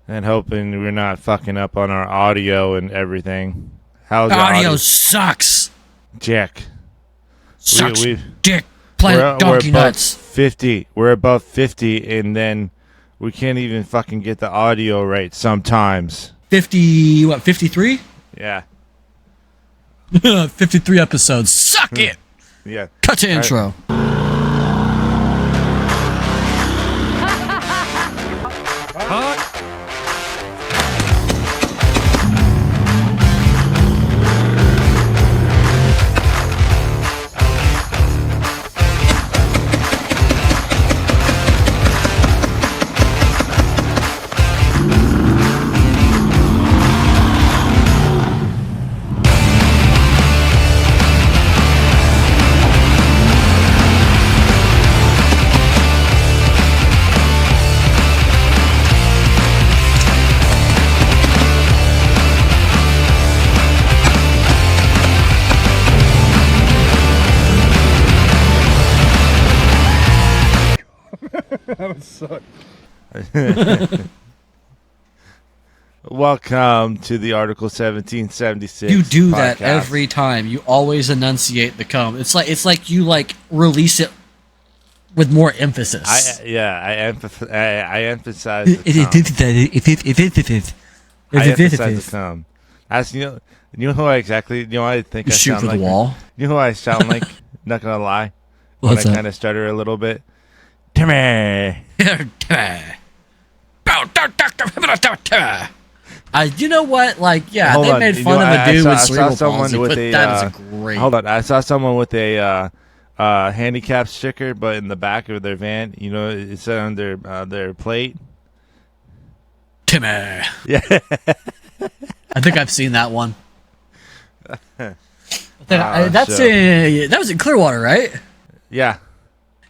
And hoping we're not fucking up on our audio and everything. How's the audio sucks. Jack. Sucks. Dick. Planet donkey nuts. 50. We're above 50, and then we can't even fucking get the audio right sometimes. 50, what, 53? Yeah. 53 episodes. Suck it. Yeah. Cut to intro. That would suck. Welcome to the Article 1776. You do podcast. that every time. You always enunciate the cum. It's like you release it with more emphasis. I emphasize the cum. As you know who I exactly. You know what I think you I shoot sound for like. The wall. You know who I sound like. Not gonna lie. What's when I that? kind of stutter a little bit. Timmy. You know what? Like, yeah, Hold they on. made You fun know, of a dude with I saw cerebral someone palsy, with but a, that is great. Hold on. I saw someone with a handicap sticker, but in the back of their van, you know, it said on their plate. Timmy. Yeah. I think I've seen that one. That was in Clearwater, right? Yeah.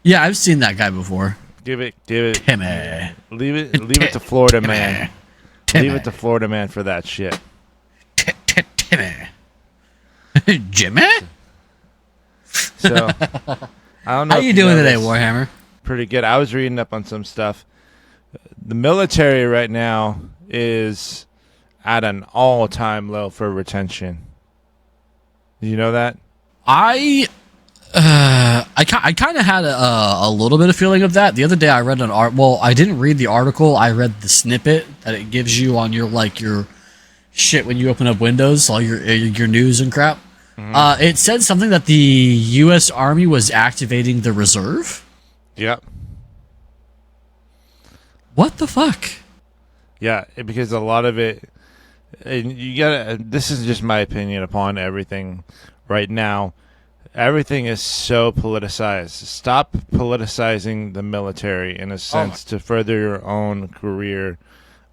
Yeah, I've seen that guy before. Give it. Timmy. Leave it to Florida man. Timmy. Leave it to Florida man for that shit. Timmy. Jimmy? So, I don't know. How you doing today, Warhammer? Pretty good. I was reading up on some stuff. The military right now is at an all-time low for retention. Do you know that? I kind of had a little bit of feeling of that. The other day I read an well, I didn't read the article. I read the snippet that it gives you on your shit when you open up Windows, all your news and crap. Mm-hmm. It said something that the U.S. Army was activating the reserve. Yep. What the fuck? Yeah, because a lot of it, and you gotta. This is just my opinion upon everything right now. Everything is so politicized. Stop politicizing the military in a sense to further your own career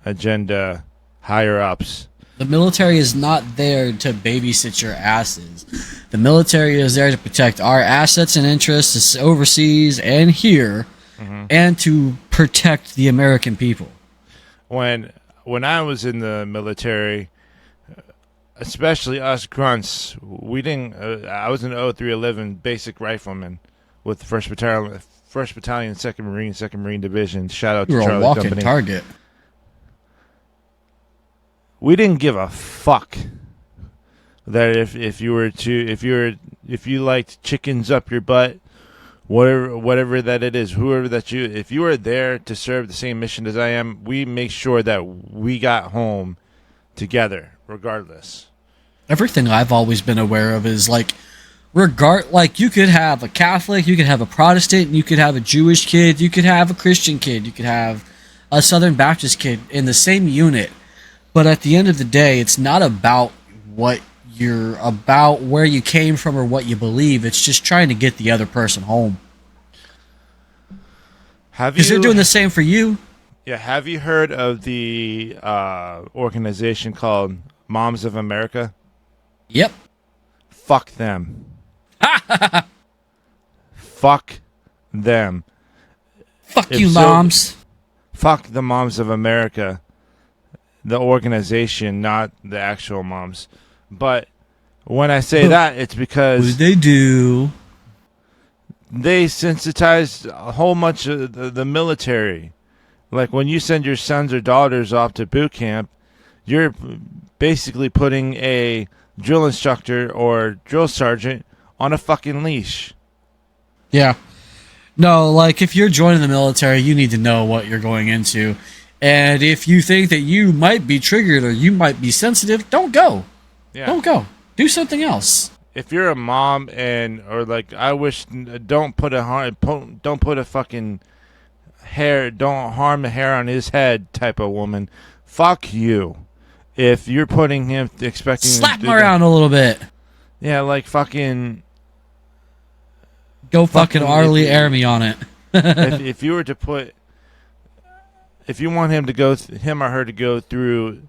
agenda higher ups. The military is not there to babysit your asses. The military is there to protect our assets and interests overseas and here, and to protect the American people. When I was in the military, especially us grunts, we didn't. I was an 0311 basic rifleman with the 1st Battalion, 2nd Marine Division. Shout out to Charlie Company. You were a walking target. We didn't give a fuck that if you liked chickens up your butt, whatever that it is, if you were there to serve the same mission as I am, we make sure that we got home together, regardless. Everything I've always been aware of is like you could have a Catholic, you could have a Protestant, you could have a Jewish kid, you could have a Christian kid, you could have a Southern Baptist kid in the same unit. But at the end of the day, it's not about where you came from or what you believe. It's just trying to get the other person home. Because they're doing the same for you. Yeah, have you heard of the organization called Moms of America? Yep. Fuck them. Fuck them. Fuck you, moms. Fuck the Moms of America. The organization, not the actual moms. But when I say that, it's because... What did they do? They sensitized a whole bunch of the military. Like when you send your sons or daughters off to boot camp, you're basically putting a drill instructor or drill sergeant on a fucking leash. Yeah. No, like if you're joining the military, you need to know what you're going into. And if you think that you might be triggered or you might be sensitive, don't go. Yeah. Don't go. Do something else. If you're a mom or like I wish don't put a fucking hair, don't harm the hair on his head type of woman, fuck you. If you're putting him expecting slap him around a little bit. Yeah, like fucking go fucking Arlie Army on it. if you were to put, if you want him to go, him or her to go through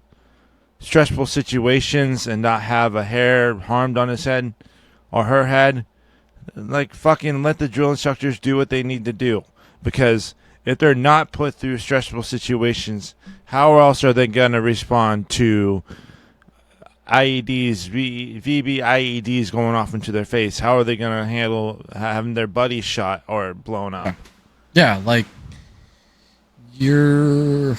stressful situations and not have a hair harmed on his head or her head, like fucking let the drill instructors do what they need to do. Because if they're not put through stressful situations, how else are they going to respond to IEDs, VB IEDs going off into their face? How are they going to handle having their buddy shot or blown up? Yeah, like you're...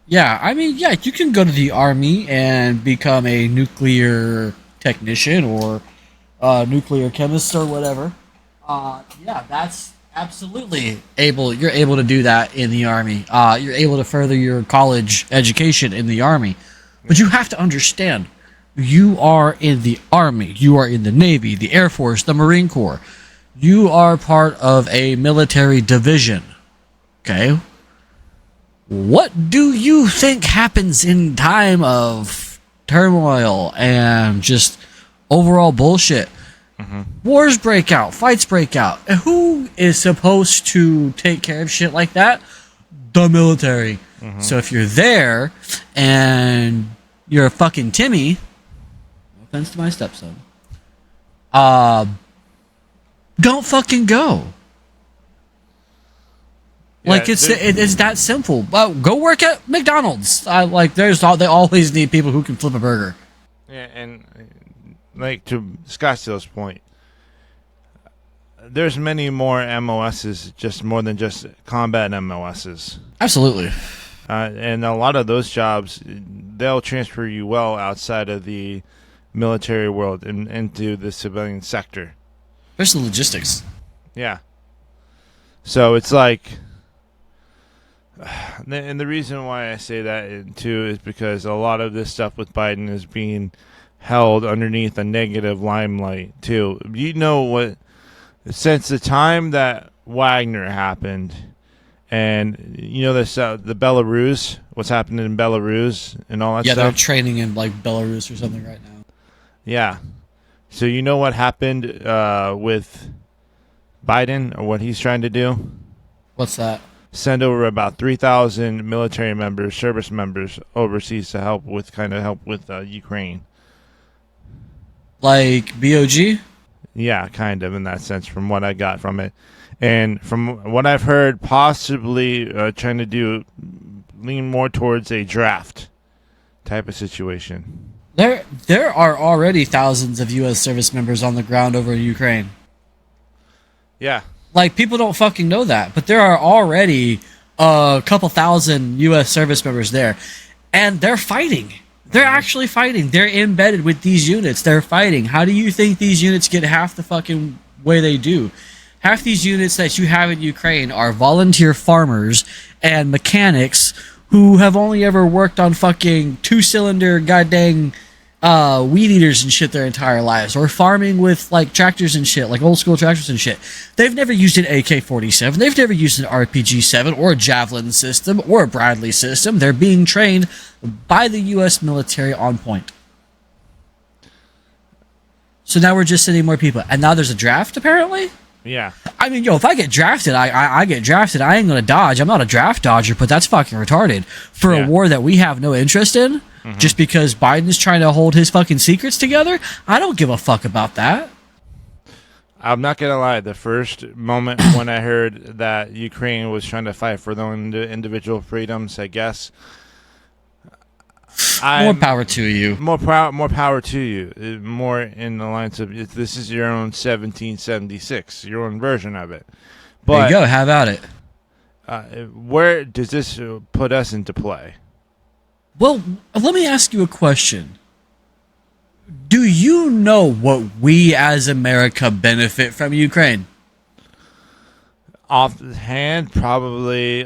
Yeah, I mean, yeah, you can go to the Army and become a nuclear technician or nuclear chemist or whatever. Yeah, that's absolutely able. You're able to do that in the Army. You're able to further your college education in the Army. But you have to understand, you are in the Army. You are in the Navy, the Air Force, the Marine Corps. You are part of a military division. Okay? What do you think happens in time of turmoil and just overall bullshit? Mm-hmm. Wars break out, fights break out. And who is supposed to take care of shit like that? The military. Mm-hmm. So if you're there and you're a fucking Timmy, no offense to my stepson, don't fucking go. Yeah, like it's that simple. Go work at McDonald's. They always need people who can flip a burger. Yeah, and like to Scottsdale's point, there's many more MOSs, just more than just combat MOSs. Absolutely. And a lot of those jobs, they'll transfer you well outside of the military world and into the civilian sector. There's the logistics. Yeah. So it's like, and the reason why I say that too is because a lot of this stuff with Biden is being held underneath a negative limelight too. You know what? Since the time that Wagner happened, and you know this, the Belarus, what's happening in Belarus and all that stuff. Yeah, they're training in like Belarus or something right now. Yeah. So you know what happened with Biden or what he's trying to do? What's that? Send over about 3,000 military members, service members overseas to help with Ukraine. Like BOG? Yeah, kind of in that sense from what I got from it. And from what I've heard, possibly trying to lean more towards a draft type of situation. There are already thousands of U.S. service members on the ground over in Ukraine. Yeah. Like, people don't fucking know that, but there are already a couple thousand U.S. service members there. And they're fighting. They're actually fighting. They're embedded with these units. They're fighting. How do you think these units get half the fucking way they do? Half these units that you have in Ukraine are volunteer farmers and mechanics who have only ever worked on fucking two-cylinder goddamn weed eaters and shit their entire lives, or farming with like tractors and shit, like old school tractors and shit. They've never used an AK-47. They've never used an RPG-7 or a Javelin system or a Bradley system. They're being trained by the U.S. military on point. So now we're just sending more people, and now there's a draft apparently. Yeah. I mean, if I get drafted, I get drafted. I ain't gonna dodge. I'm not a draft dodger, but that's fucking retarded for a war that we have no interest in. Mm-hmm. Just because Biden's trying to hold his fucking secrets together, I don't give a fuck about that. I'm not gonna lie. The first moment when I heard that Ukraine was trying to fight for their own individual freedoms, I guess. More power to you. More power to you. More in the lines of this is your own 1776, your own version of it. But there you go. Have at it. Where does this put us into play? Well, let me ask you a question. Do you know what we as America benefit from Ukraine? Offhand, probably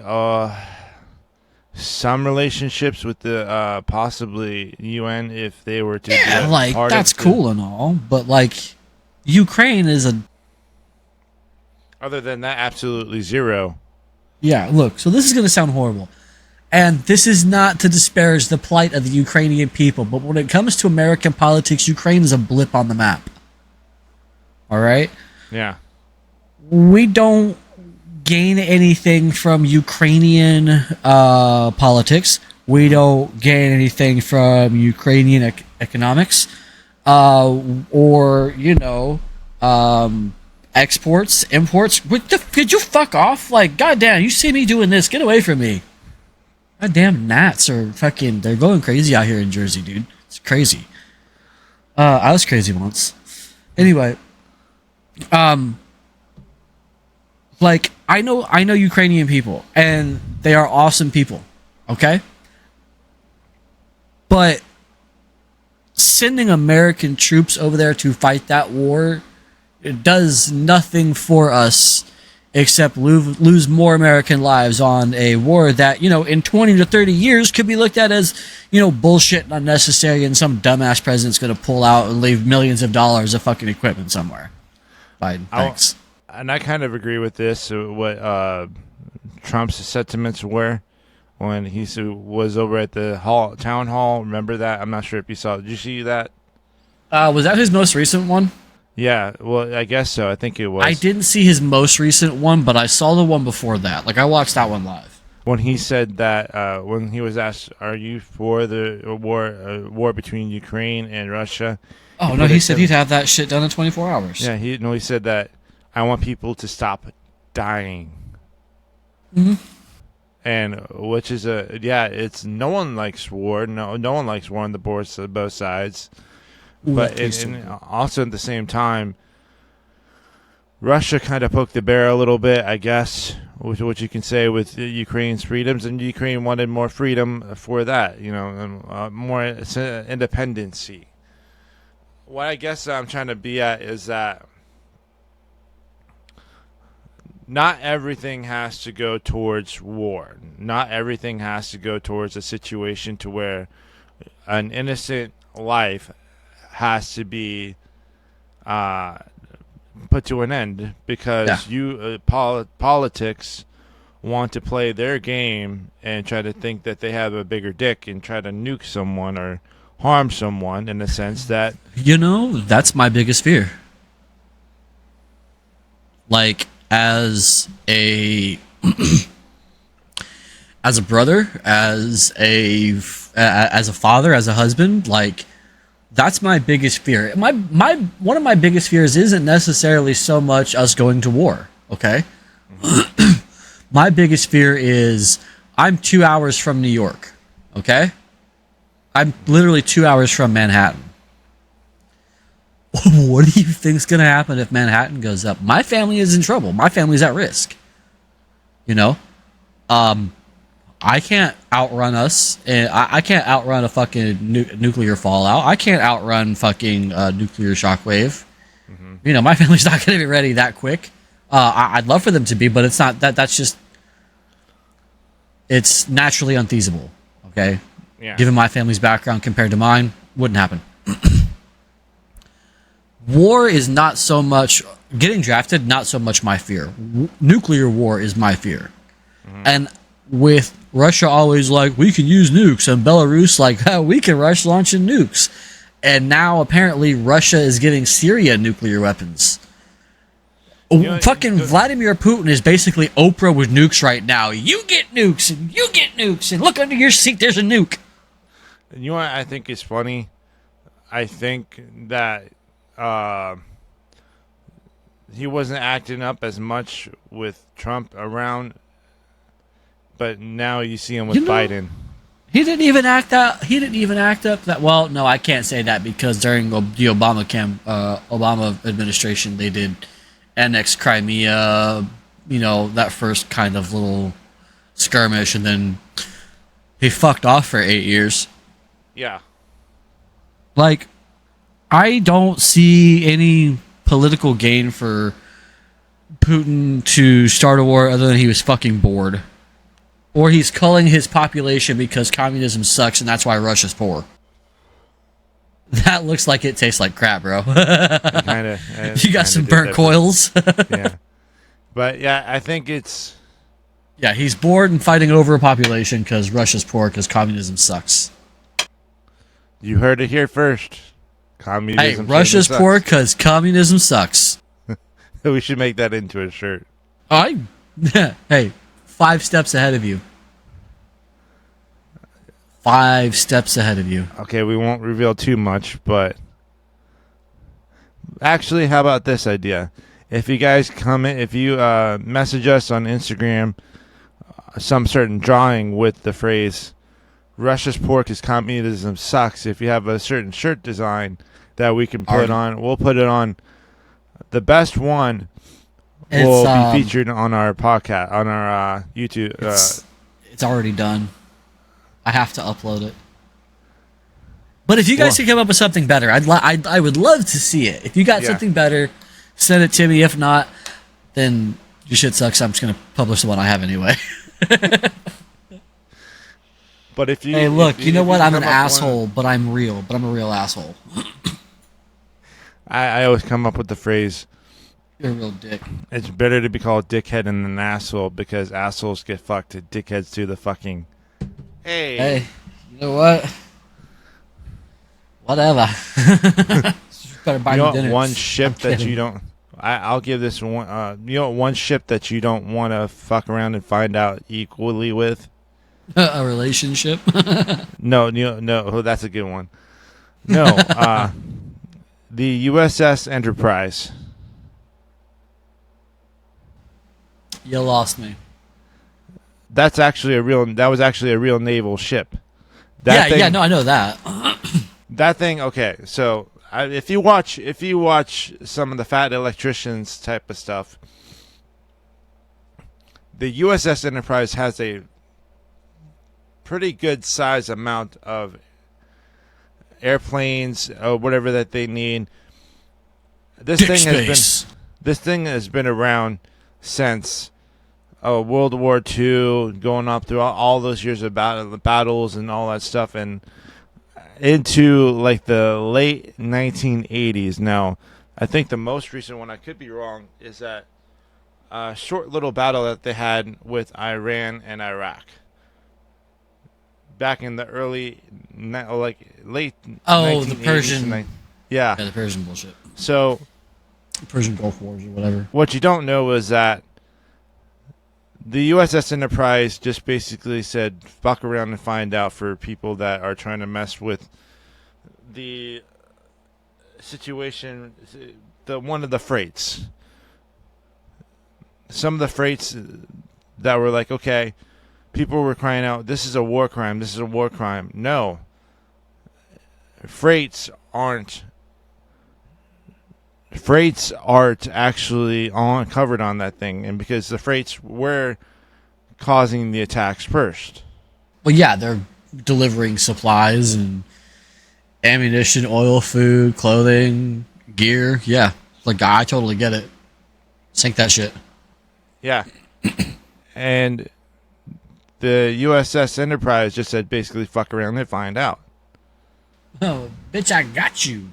some relationships with the possibly UN if they were to. Yeah, be like, part that's of the- cool and all, but, like, Ukraine is a... Other than that, absolutely zero. Yeah, look, so this is going to sound horrible. And this is not to disparage the plight of the Ukrainian people, but when it comes to American politics, Ukraine is a blip on the map. All right? Yeah. We don't gain anything from Ukrainian politics. We don't gain anything from Ukrainian economics, or exports, imports. Could you fuck off? Like, goddamn, you see me doing this? Get away from me! Goddamn gnats are they're going crazy out here in Jersey, dude. It's crazy. I was crazy once. Anyway, like, I know Ukrainian people, and they are awesome people, okay? But sending American troops over there to fight that war, it does nothing for us except lose more American lives on a war that, in 20 to 30 years could be looked at as, bullshit and unnecessary, and some dumbass president's going to pull out and leave millions of dollars of fucking equipment somewhere. Biden, thanks. And I kind of agree with this, what Trump's sentiments were when he was over at the town hall. Remember that? I'm not sure if you saw it. Did you see that? Was that his most recent one? Yeah, well, I guess so. I think it was. I didn't see his most recent one, but I saw the one before that. Like, I watched that one live. When he said that, when he was asked, "Are you for the war between Ukraine and Russia?" Oh no, he said he'd have that shit done in 24 hours. Yeah, he said that I want people to stop dying. Mm-hmm. And which is it's no one likes war. No one likes war on the boards of both sides. But also at the same time, Russia kind of poked the bear a little bit, I guess, with what you can say with Ukraine's freedoms, and Ukraine wanted more freedom for that, and more independency. What I guess I'm trying to be at is that not everything has to go towards war. Not everything has to go towards a situation to where an innocent life has to be put to an end because politics want to play their game and try to think that they have a bigger dick and try to nuke someone or harm someone, in the sense that that's my biggest fear. Like, as a as a brother, as a father, as a husband, like, that's my biggest fear. One of my biggest fears isn't necessarily so much us going to war, okay? My biggest fear is I'm 2 hours from New York, okay? I'm literally 2 hours from Manhattan. What do you think's going to happen if Manhattan goes up? My family is in trouble. My family's at risk. I can't outrun us, and I can't outrun a fucking nuclear fallout. I can't outrun fucking nuclear shockwave. Mm-hmm. My family's not going to be ready that quick. I'd love for them to be, but it's not. That's just, it's naturally unfeasible. Okay, yeah. Given my family's background compared to mine, wouldn't happen. War is not so much getting drafted. Not so much my fear. Nuclear war is my fear, and with Russia always like, we can use nukes, and Belarus like, we can rush launching nukes. And now apparently Russia is getting Syria nuclear weapons. Fucking Vladimir Putin is basically Oprah with nukes right now. You get nukes, and you get nukes, and look under your seat, there's a nuke. You know what I think is funny? I think that he wasn't acting up as much with Trump around, but now you see him with Biden. He didn't even act up that well. No, I can't say that, because during the Obama administration, they did annex Crimea. That first kind of little skirmish, and then he fucked off for 8 years. Yeah. Like, I don't see any political gain for Putin to start a war other than he was fucking bored. Or he's culling his population because communism sucks and that's why Russia's poor. That looks like it tastes like crap, bro. Kind of. You got some burnt coils. Yeah. But yeah, I think it's... Yeah, he's bored and fighting over a population because Russia's poor because communism sucks. You heard it here first. Communism. Hey, Russia's poor because communism sucks. We should make that into a shirt. Hey, 5 steps ahead of you. 5 steps ahead of you. Okay, we won't reveal too much, but actually, how about this idea? If you guys if you message us on Instagram some certain drawing with the phrase "Russia's poor because communism sucks," if you have a certain shirt design that we can put on, we'll put it on. The best one will be featured on our podcast, on our YouTube. It's already done. I have to upload it. But if you guys can come up with something better, I would love to see it. If you got something better, send it to me. If not, then your shit sucks. I'm just going to publish the one I have anyway. But if you... Hey, look, you know what? I'm an asshole, but I'm real. But I'm a real asshole. I always come up with the phrase... You're a real dick. It's better to be called dickhead than an asshole because assholes get fucked. Dickheads do the fucking... Hey, you know what? Whatever. Better buy me dinner. One ship that you don't... I'll give this one... one ship that you don't want to fuck around and find out equally with? A relationship? No, that's a good one. No, the USS Enterprise. You lost me. That was actually a real naval ship. No, I know that. That thing, okay. So if you watch some of the Fat Electricians type of stuff, the USS Enterprise has a pretty good size amount of airplanes or whatever that they need. This thing has been around since World War II, going up through all those years of battles and all that stuff, and into like the late 1980s. Now, I think the most recent one, I could be wrong, is that short little battle that they had with Iran and Iraq back in the late 1980s. The Persian. Yeah, the Persian bullshit. So, the Persian Gulf Wars or whatever. What you don't know is that the USS Enterprise just basically said, fuck around and find out for people that are trying to mess with the situation, one of the freights. Some of the freights that were like, okay, people were crying out, this is a war crime, this is a war crime. No. Freights aren't actually covered on that thing, and because the freights were causing the attacks first. Well, yeah, they're delivering supplies and ammunition, oil, food, clothing, gear. Yeah, like I totally get it. Sink that shit. Yeah. And the USS Enterprise just said basically fuck around and find out. Oh, bitch, I got you.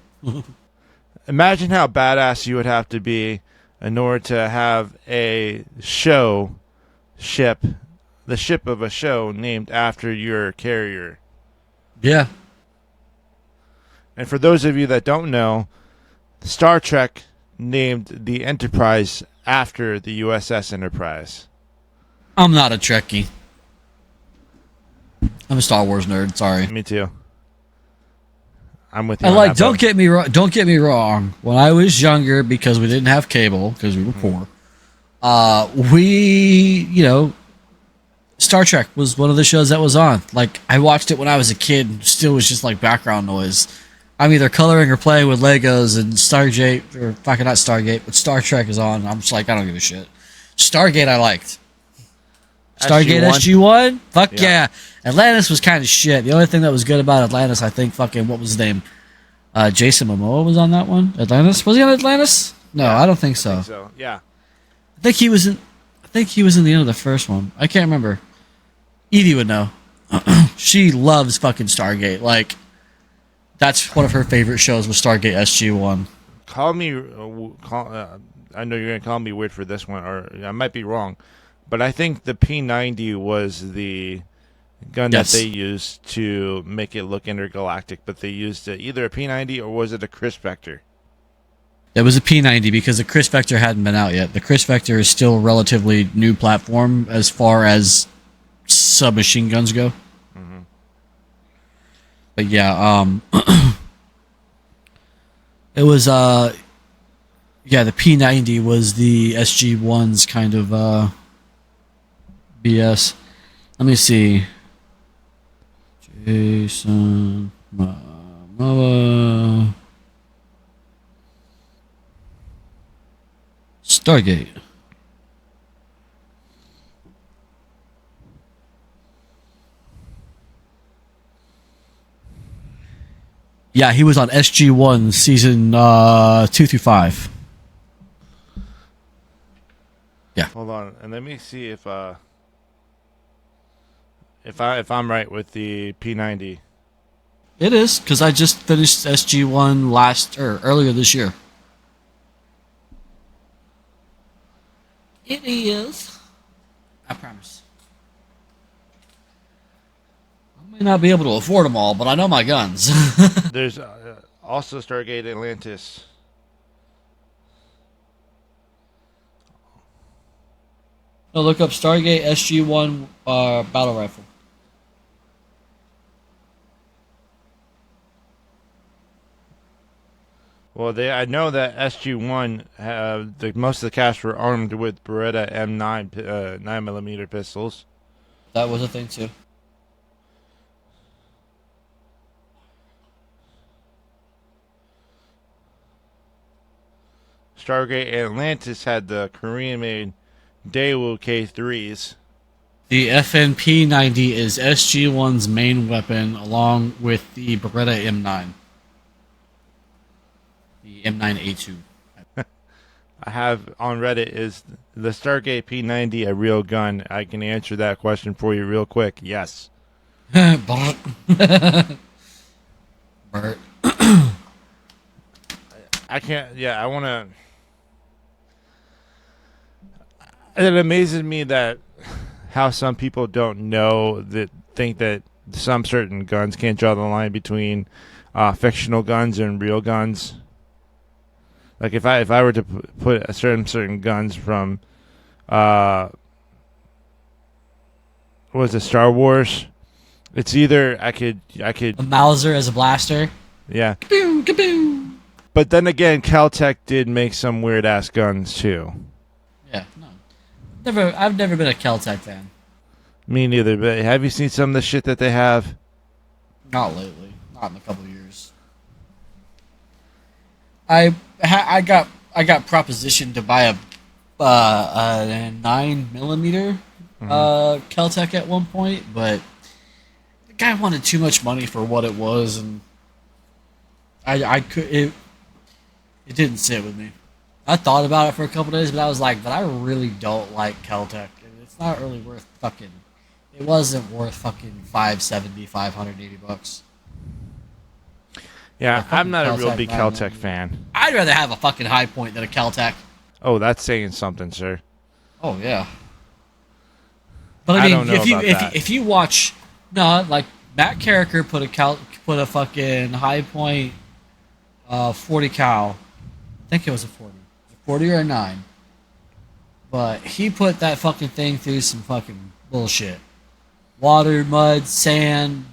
Imagine how badass you would have to be in order to have a ship, the ship of a show named after your carrier. Yeah. And for those of you that don't know, Star Trek named the Enterprise after the USS Enterprise. I'm not a Trekkie. I'm a Star Wars nerd. Sorry. Me too. I'm with you. And like, don't get me wrong. When I was younger, because we didn't have cable, because we were poor, Star Trek was one of the shows that was on. Like, I watched it when I was a kid. Still was just like background noise. I'm either coloring or playing with Legos, and Stargate, or fucking not Stargate, but Star Trek is on. I'm just like, I don't give a shit. Stargate I liked. Stargate SG-1? Fuck Yeah. yeah. Atlantis was kind of shit. The only thing that was good about Atlantis, I think, fucking, what was his name? Jason Momoa was on that one. Atlantis? Was he on Atlantis? No, Yeah, I don't think so. Yeah. I think he was in the end of the first one. I can't remember. Edie would know. She loves fucking Stargate. Like, that's one of her favorite shows was Stargate SG-1. Call me. I know you're gonna call me weird for this one, or I might be wrong, but I think the P90 was the gun Yes. that they used to make it look intergalactic. But they used either a P90 or was it a Chris Vector? It was a P90 because the Chris Vector hadn't been out yet. The Chris Vector is still a relatively new platform as far as submachine guns go. Mm-hmm. But yeah, it was the P90 was the SG-1's kind of BS. Let me see. Jason Momoa Stargate. Yeah, he was on SG-1 season 2 through 5. Yeah. Hold on, and let me see if I'm right with the P90. It is, because I just finished SG-1 earlier this year. It is. I promise. I may not be able to afford them all, but I know my guns. There's also Stargate Atlantis. No, look up Stargate SG-1 battle rifle. Well, I know that SG-1 most of the cast were armed with Beretta M9 9mm pistols. That was a thing too. Stargate Atlantis had the Korean-made Daewoo K3s. The FNP-90 is SG-1's main weapon, along with the Beretta M9. The M9A2. I have on Reddit, is the Stargate P90 a real gun? I can answer that question for you real quick. Yes. Bert. Bert. I can't. Yeah, I want to. It amazes me that how some people don't know that think that some certain guns can't draw the line between fictional guns and real guns. Like if I were to put a certain guns from what was it, Star Wars? It's either I could A Mauser as a blaster. yeah. Kaboom, kaboom. But then again, Caltech did make some weird ass guns too. Yeah, no. I've never been a Caltech fan. Me neither. But have you seen some of the shit that they have? Not lately. Not in a couple of years. I got propositioned to buy a 9mm Caltech at one point, but the guy wanted too much money for what it was, and it didn't sit with me. I thought about it for a couple days, but I was like, but I really don't like Caltech. It's not really worth fucking. It wasn't worth fucking $580. Yeah, fucking I'm not a real Caltech big 9mm. Caltech fan. I'd rather have a fucking High Point than a Caltech. Oh, that's saying something, sir. Oh yeah. But I I mean, don't know about that. if you watch, no, like Matt Carricker put a fucking High Point, 40 cal. I think it was a 40 or a 9. But he put that fucking thing through some fucking bullshit. Water, mud, sand,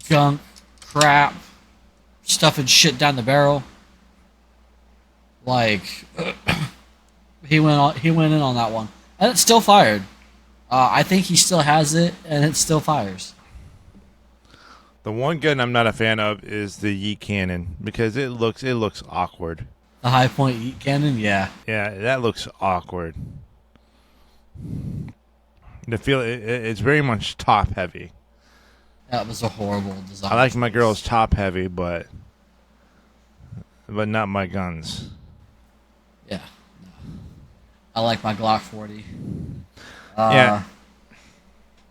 gunk, crap, stuffing shit down the barrel. Like he went in on that one, and it still fired. I think he still has it, and it still fires. The one gun I'm not a fan of is the yeet cannon because it looks awkward. The High Point Yeet Cannon, yeah. Yeah, that looks awkward. It's very much top heavy. That was a horrible design. I like my girls top heavy, but not my guns. Yeah. No. I like my Glock 40. Yeah.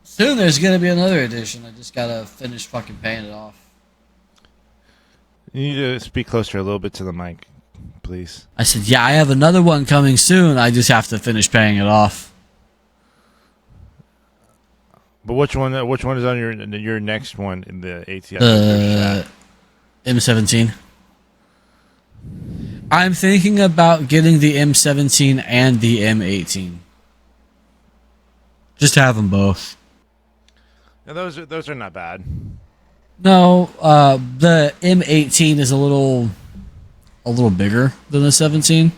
Soon there's going to be another edition. I just got to finish fucking paying it off. You need to speak closer a little bit to the mic, please. I said, yeah, I have another one coming soon. I just have to finish paying it off. But which one is on your next one in the ATF? The M17. I'm thinking about getting the M17 and the M18. Just have them both. Yeah, those are not bad. No, the M18 is a little bigger than the 17.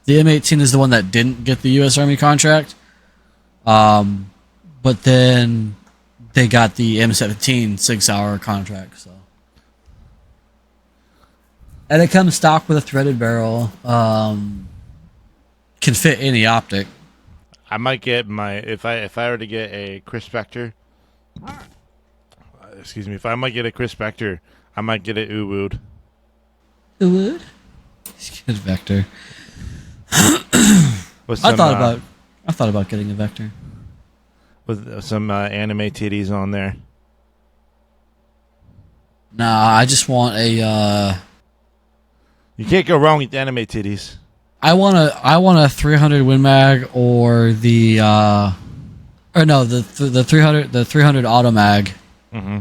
The M18 is the one that didn't get the U.S. Army contract. But then they got the M17 6-hour contract. So, and it comes stock with a threaded barrel. Can fit any optic. I might get if I were to get a Chris Spectre. Excuse me. If I might get a Chris Spectre, I might get it Uwood. Uwood? Good Vector. With some, I thought about getting a Vector. With some anime titties on there. Nah, I just want a. You can't go wrong with anime titties. I want a 300 Win Mag or the 300 Auto Mag. Mm-hmm.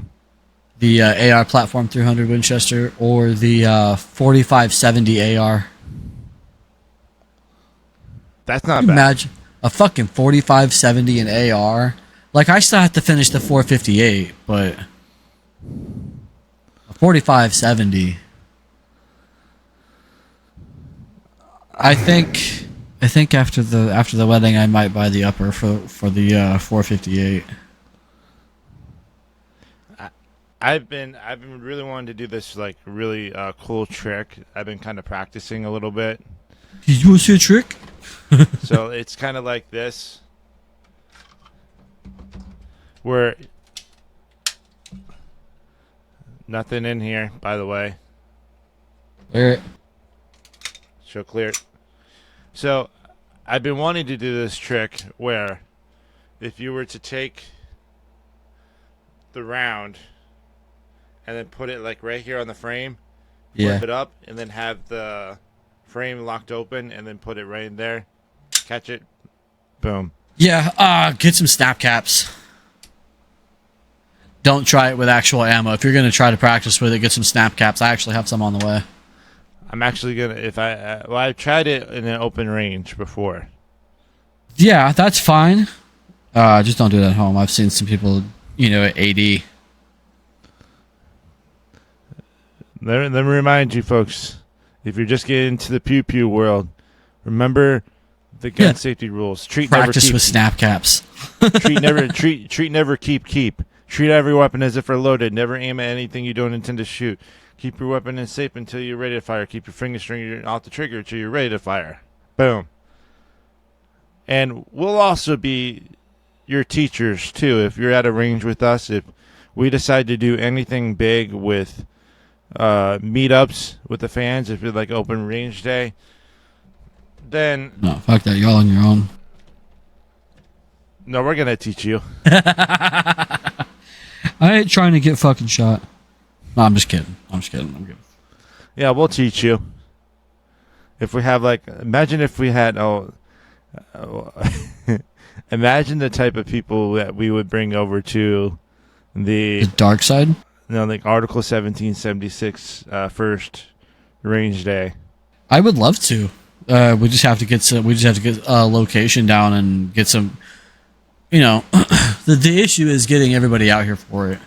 The AR Platform 300 Winchester or the 4570 AR. That's not bad. Imagine a fucking 4570 in AR. Like, I still have to finish the 458, but a 4570. I think after the wedding I might buy the upper for the 458. I've been really wanting to do this like really cool trick. I've been kind of practicing a little bit. You want to see a trick? So it's kind of like this, where nothing in here, by the way. Clear. Show clear. So I've been wanting to do this trick where if you were to take the round and then put it like right here on the frame, flip it up, and then have the frame locked open, and then put it right in there, catch it, boom. Yeah, get some snap caps. Don't try it with actual ammo. If you're going to try to practice with it, get some snap caps. I actually have some on the way. I'm actually going to, I've tried it in an open range before. Yeah, that's fine. Just don't do it at home. I've seen some people, at 80. Let me remind you, folks, if you're just getting into the pew-pew world, remember the gun safety rules. Practice with snap caps. treat, never, keep. Treat every weapon as if they're loaded. Never aim at anything you don't intend to shoot. Keep your weapon in safe until you're ready to fire. Keep your finger string off the trigger until you're ready to fire. Boom. And we'll also be your teachers, too, if you're at a range with us. If we decide to do anything big with meetups with the fans, if it's like open range day, then no, fuck that. Y'all on your own. No, we're gonna teach you. I ain't trying to get fucking shot. No, I'm just kidding. I'm good. Yeah, we'll teach you. If we have imagine if we had imagine the type of people that we would bring over to the dark side. No, like Article 1776 first range day. I would love to. We just have to get a location down and get some. The issue is getting everybody out here for it.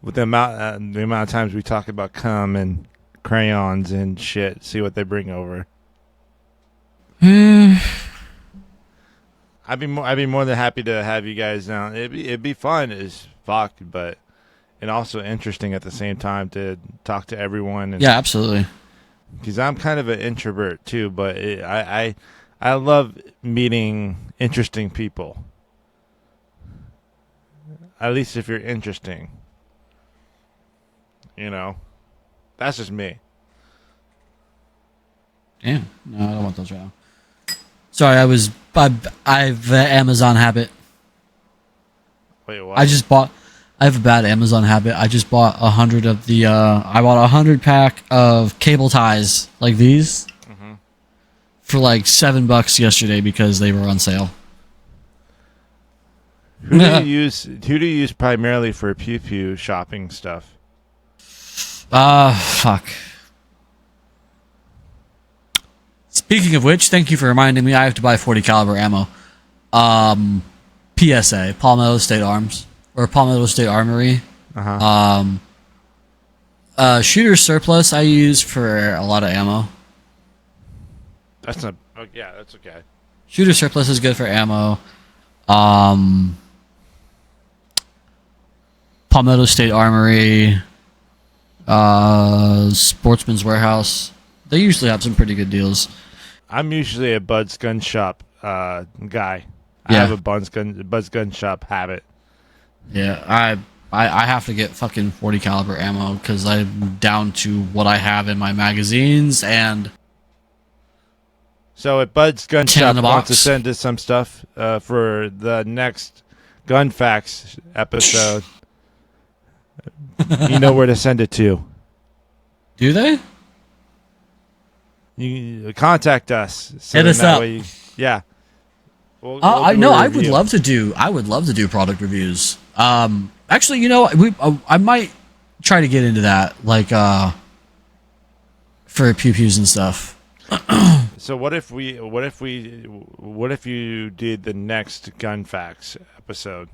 With the amount of times we talk about cum and crayons and shit, see what they bring over. I'd be more than happy to have you guys down. It'd be fun as fuck, but and also interesting at the same time to talk to everyone. And, yeah, absolutely. Because I'm kind of an introvert too, but I I love meeting interesting people. At least if you're interesting. You know? That's just me. Yeah, no, I don't want those right now. Sorry, I've Amazon habit. Wait, what? I have a bad Amazon habit. I just bought 100 of the, I bought 100 pack of cable ties like these for like $7 yesterday because they were on sale. Who do you use primarily for pew pew shopping stuff? Fuck. Speaking of which, thank you for reminding me. I have to buy 40 caliber ammo. PSA, Palmetto State Arms or Palmetto State Armory. Shooter surplus I use for a lot of ammo. That's not. Oh, yeah, that's okay. Shooter surplus is good for ammo. Palmetto State Armory, Sportsman's Warehouse. They usually have some pretty good deals. I'm usually a Bud's Gun Shop guy. I Yeah. have a Bud's Gun Shop habit. Yeah, I have to get fucking 40 caliber ammo because I'm down to what I have in my magazines and. So if Bud's Gun 10 in Shop the wants to box. send us some stuff for the next Gun Facts episode, you know where to send it to. Do they? You contact us. So Hit then us that up. way I Would review. love to do. I would love to do product reviews. Actually, you know, I might try to get into that, like, for pew pews and stuff. So what if you did the next Gun Facts episode?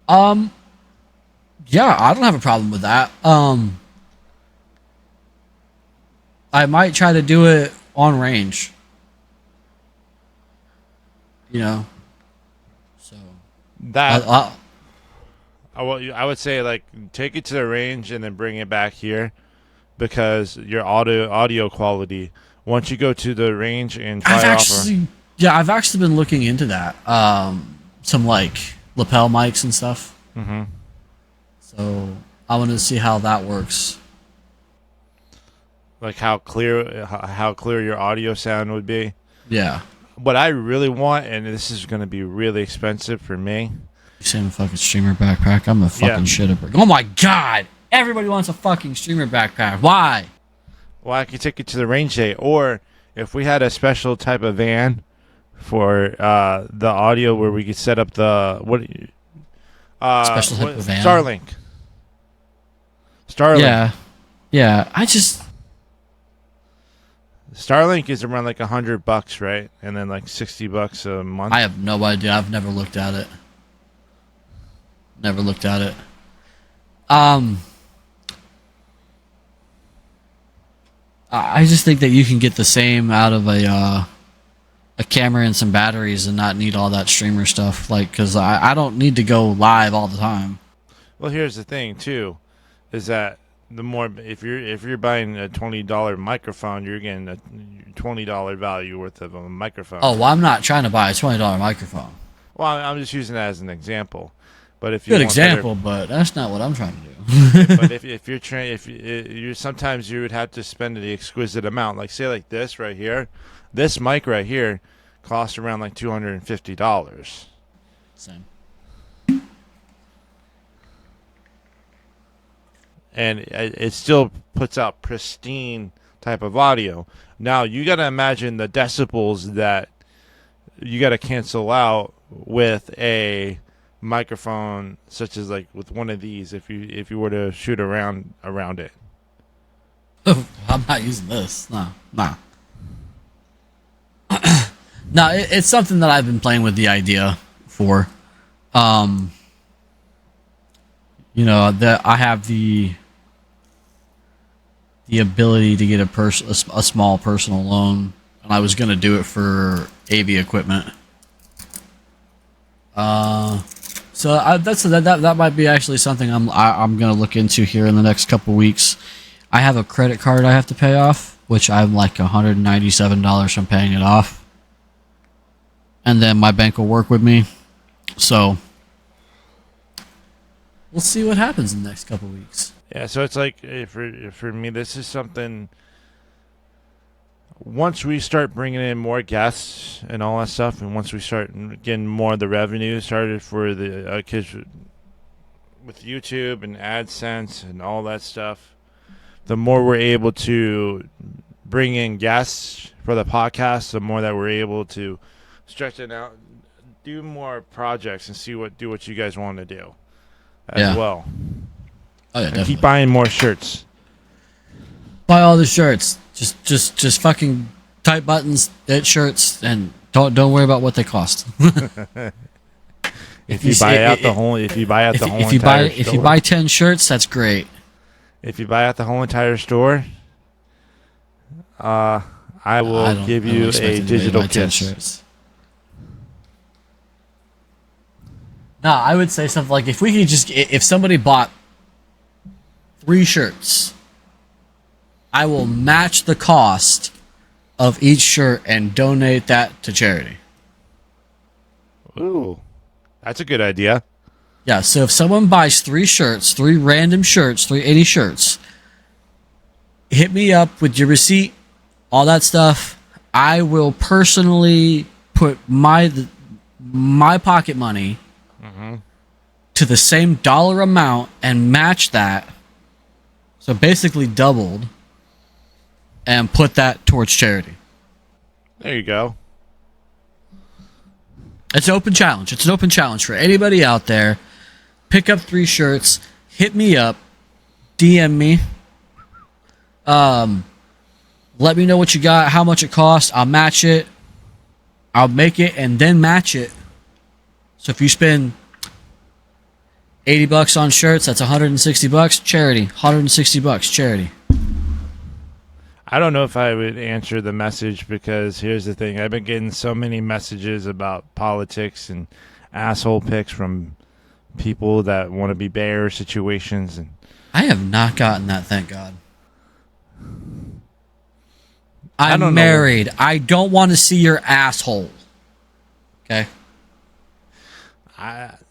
Yeah, I don't have a problem with that. I might try to do it on range. You know, so That I I would say like take it to the range and then bring it back here, because your audio quality once you go to the range and fire I've actually been looking into that. Some like lapel mics and stuff. Mm-hmm. So I want to see how that works. Like how clear your audio sound would be. Yeah. What I really want, and this is going to be really expensive for me. You saying a fucking streamer backpack? I'm a fucking shitter. Oh my god! Everybody wants a fucking streamer backpack. Why? Well, I could take it to the range day, or if we had a special type of van for the audio where we could set up the Special type of van? Starlink. Yeah. Starlink is around like $100, right? And then like $60 a month. I have no idea. I've never looked at it. I just think that you can get the same out of a camera and some batteries and not need all that streamer stuff. Like, because I don't need to go live all the time. Well, here's the thing too, is that the more if you're buying a $20 microphone, you're getting a $20 value worth of a microphone. Oh, well, I'm not trying to buy a $20 microphone. Well, I'm just using that as an example. But if you Good want example, but that's not what I'm trying to do. but if you're trying, if you sometimes you would have to spend the exquisite amount. Like say like this right here, this mic right here costs around like $250. Same. And it still puts out pristine type of audio. Now you got to imagine the decibels that you got to cancel out with a microphone such as like with one of these if you were to shoot around it. I'm not using this. Nah. No, it's something that I've been playing with the idea for. You know, that I have the ability to get a small personal loan, and I was going to do it for AV equipment. So that might be actually something I'm going to look into here in the next couple weeks. I have a credit card I have to pay off, which I'm like $197 from paying it off. and then my bank will work with me. So we'll see what happens in the next couple weeks. Yeah, so it's like for me, this is something. Once we start bringing in more guests and all that stuff, and once we start getting more of the revenue started for the kids with YouTube and AdSense and all that stuff, the more we're able to bring in guests for the podcast, the more that we're able to stretch it out, do more projects, and do what you guys want to do as well. Oh yeah, definitely. Keep buying more shirts. Buy all the shirts. Just fucking tight buttons, knit shirts, and don't worry about what they cost. If you buy out the whole If you buy 10 shirts, that's great. If you buy out the whole entire store, I will give you a digital kiss. No, I would say something like if somebody bought 3 shirts, I will match the cost of each shirt and donate that to charity. Ooh, that's a good idea. Yeah, so if someone buys 3 shirts, 3 random shirts, 380 shirts, hit me up with your receipt, all that stuff. I will personally put my pocket money to the same dollar amount and match that. So basically doubled. And put that towards charity. There you go. It's an open challenge. It's an open challenge for anybody out there. Pick up 3 shirts. Hit me up. DM me. Let me know what you got, how much it costs. I'll match it. I'll make it and then match it. So if you spend $80 on shirts, that's $160. Charity. $160. Charity. I don't know if I would answer the message because here's the thing. I've been getting so many messages about politics and asshole pics from people that want to be bear situations. And I have not gotten that, thank God. I'm married. I don't want to see your asshole. Okay?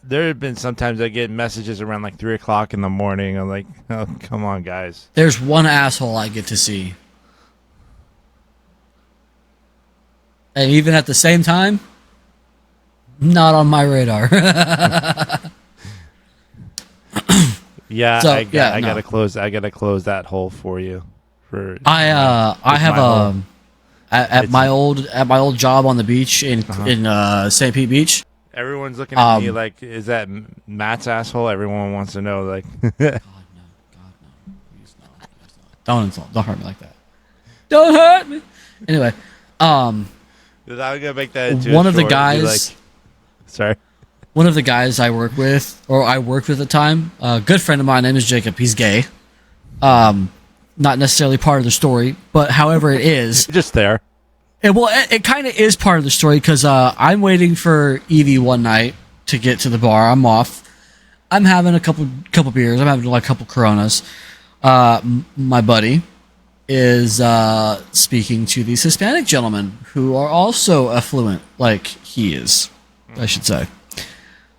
There have been sometimes I get messages around like 3 o'clock in the morning. I'm like, oh, come on, guys. There's one asshole I get to see. And even at the same time, not on my radar. Yeah, so, I gotta close that hole for you. I have at my old job on the beach in St. Pete Beach. Everyone's looking at me like, is that Matt's asshole? Everyone wants to know, like. God no, please no. Don't insult. Don't hurt me like that. Don't hurt me. Anyway, I'm gonna make that into one of the guys. Sorry. One of the guys I worked with at the time, a good friend of mine, name is Jacob. He's gay. Not necessarily part of the story, but however it is. Just there. It kind of is part of the story because I'm waiting for Evie one night to get to the bar. I'm off. I'm having a couple beers. I'm having like a couple Coronas. My buddy is speaking to these Hispanic gentlemen who are also affluent, like he is, I should say.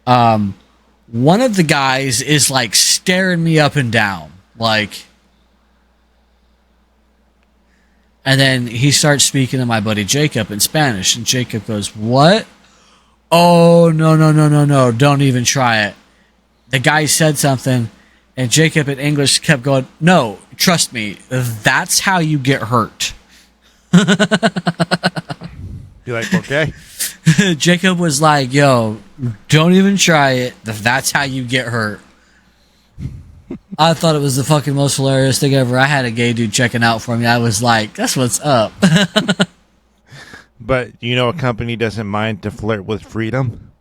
One of the guys is like staring me up and down, like, and then he starts speaking to my buddy Jacob in Spanish, and Jacob goes, "What? Oh, no, don't even try it." The guy said something, and Jacob in English kept going, "No, trust me, that's how you get hurt." You're like, okay. Jacob was like, "Yo, don't even try it. That's how you get hurt." I thought it was the fucking most hilarious thing ever. I had a gay dude checking out for me. I was like, that's what's up. But you know a company doesn't mind to flirt with freedom?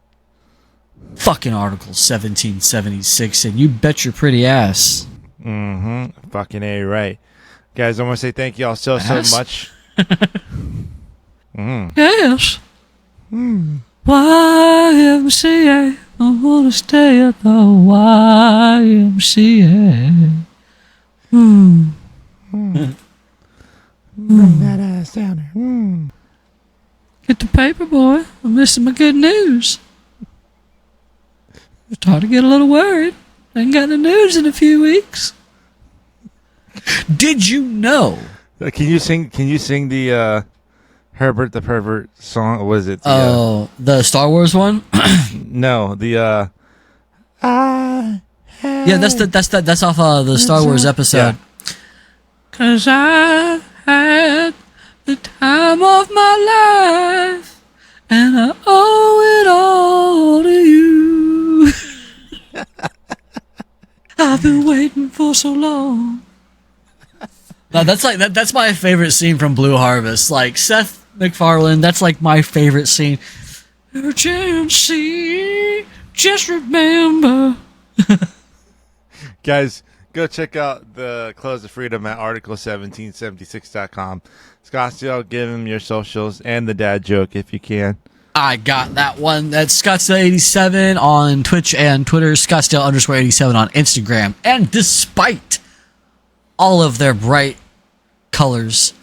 Fucking Article 1776, and you bet your pretty ass. Mm-hmm. Fucking A, right. Guys, I want to say thank you all so much. Yes. YMCA. I want to stay at the YMCA. Bring that ass down there. Get the paper, boy. I'm missing my good news. Starting to get a little worried. Ain't got the news in a few weeks. Did you know? Can you sing the Herbert the Pervert song? Or was it? The Star Wars one? No, the Yeah, that's off the Star Wars episode. Yeah. 'Cause I had the time of my life, and I owe it all to you. I've been waiting for so long. No, that's my favorite scene from Blue Harvest. Like Seth MacFarlane, that's like my favorite scene. Urgency, just remember. Guys, go check out the Clothes of Freedom at article1776.com. Scottsdale, give him your socials and the dad joke if you can. I got that one. That's Scottsdale87 on Twitch and Twitter, Scottsdale_87 on Instagram. And despite all of their bright colors,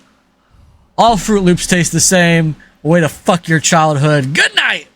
all Fruit Loops taste the same. Way to fuck your childhood. Good night!